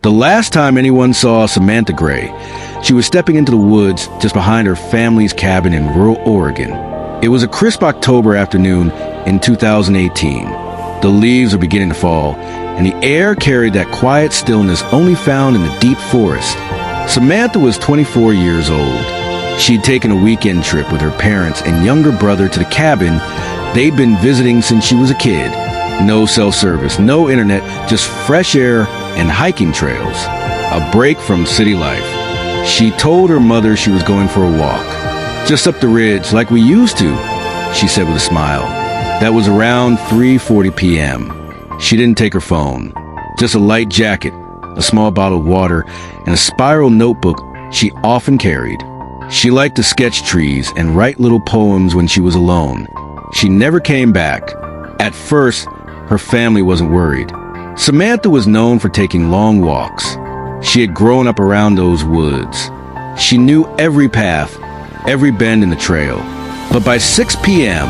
The last time anyone saw Samantha Gray, she was stepping into the woods just behind her family's cabin in rural Oregon. It was a crisp October afternoon in 2018. The leaves were beginning to fall, and the air carried that quiet stillness only found in the deep forest. Samantha was 24 years old. She'd taken a weekend trip with her parents and younger brother to the cabin they'd been visiting since she was a kid. No self-service, no internet, just fresh air and hiking trails. A break from city life. She told her mother she was going for a walk. Just up the ridge, like we used to, she said with a smile. That was around 3:40 p.m. She didn't take her phone. Just a light jacket, a small bottle of water, and a spiral notebook she often carried. She liked to sketch trees and write little poems when she was alone. She never came back. At first, her family wasn't worried. Samantha was known for taking long walks. She had grown up around those woods. She knew every path, every bend in the trail. But by 6 p.m.,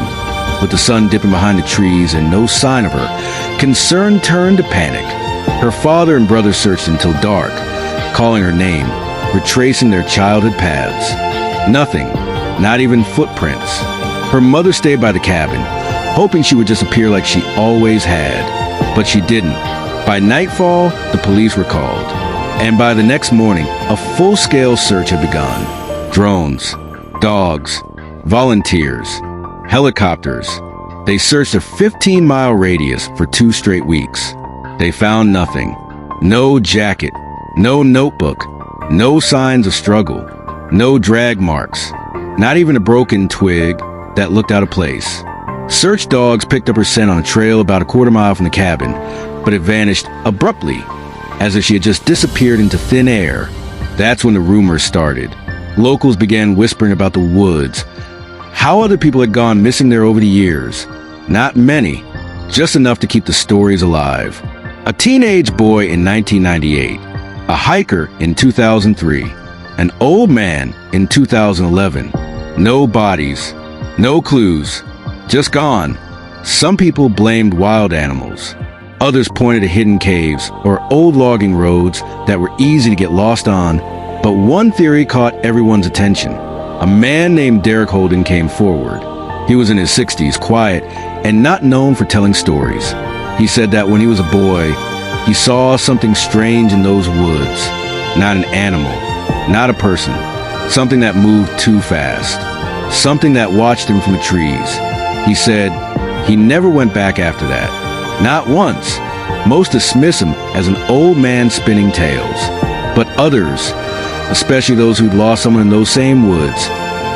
with the sun dipping behind the trees and no sign of her, concern turned to panic. Her father and brother searched until dark, calling her name, retracing their childhood paths. Nothing, not even footprints. Her mother stayed by the cabin, hoping she would just appear like she always had. But she didn't. By nightfall, the police were called. And by the next morning, a full-scale search had begun. Drones, dogs, volunteers, helicopters. They searched a 15-mile radius for 2 straight weeks. They found nothing. No jacket, no notebook, no signs of struggle, no drag marks, not even a broken twig that looked out of place. Search dogs picked up her scent on a trail about a quarter mile from the cabin, but it vanished abruptly, as if she had just disappeared into thin air. That's when the rumors started. Locals began whispering about the woods, how other people had gone missing there over the years. Not many, just enough to keep the stories alive. A teenage boy in 1998, a hiker in 2003, an old man in 2011. No bodies, no clues, just gone. Some people blamed wild animals. Others pointed to hidden caves or old logging roads that were easy to get lost on. But one theory caught everyone's attention. A man named Derek Holden came forward. He was in his 60s, quiet, and not known for telling stories. He said that when he was a boy, he saw something strange in those woods. Not an animal, not a person. Something that moved too fast. Something that watched him from the trees. He said he never went back after that. Not once. Most dismiss him as an old man spinning tales. But others, especially those who'd lost someone in those same woods,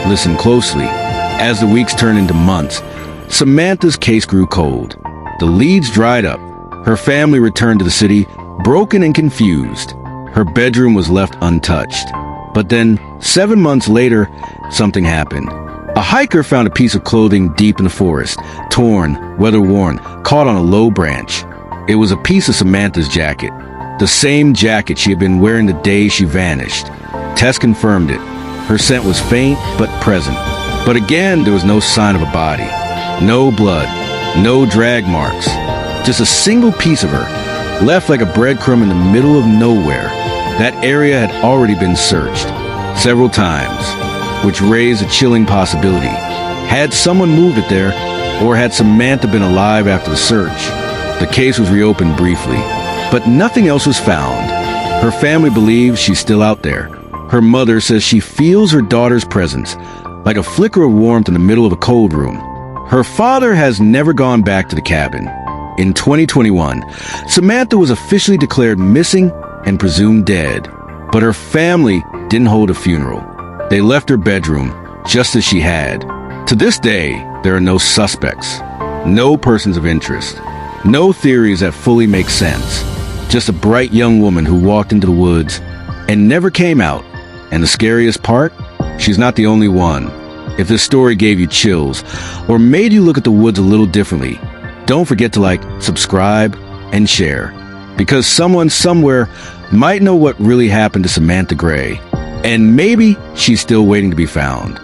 listened closely. As the weeks turned into months, Samantha's case grew cold. The leads dried up. Her family returned to the city, broken and confused. Her bedroom was left untouched. But then, 7 months later, something happened. A hiker found a piece of clothing deep in the forest, torn, weather-worn, caught on a low branch. It was a piece of Samantha's jacket, the same jacket she had been wearing the day she vanished. Tests confirmed it. Her scent was faint but present. But again, there was no sign of a body. No blood. No drag marks. Just a single piece of her, left like a breadcrumb in the middle of nowhere. That area had already been searched several times, which raised a chilling possibility. Had someone moved it there, or had Samantha been alive after the search? The case was reopened briefly, but nothing else was found. Her family believes she's still out there. Her mother says she feels her daughter's presence, like a flicker of warmth in the middle of a cold room. Her father has never gone back to the cabin. In 2021, Samantha was officially declared missing and presumed dead, but her family didn't hold a funeral. They left her bedroom just as she had. To this day, there are no suspects, no persons of interest, no theories that fully make sense. Just a bright young woman who walked into the woods and never came out. And the scariest part? She's not the only one. If this story gave you chills or made you look at the woods a little differently, don't forget to like, subscribe, and share. Because someone somewhere might know what really happened to Samantha Gray. And maybe she's still waiting to be found.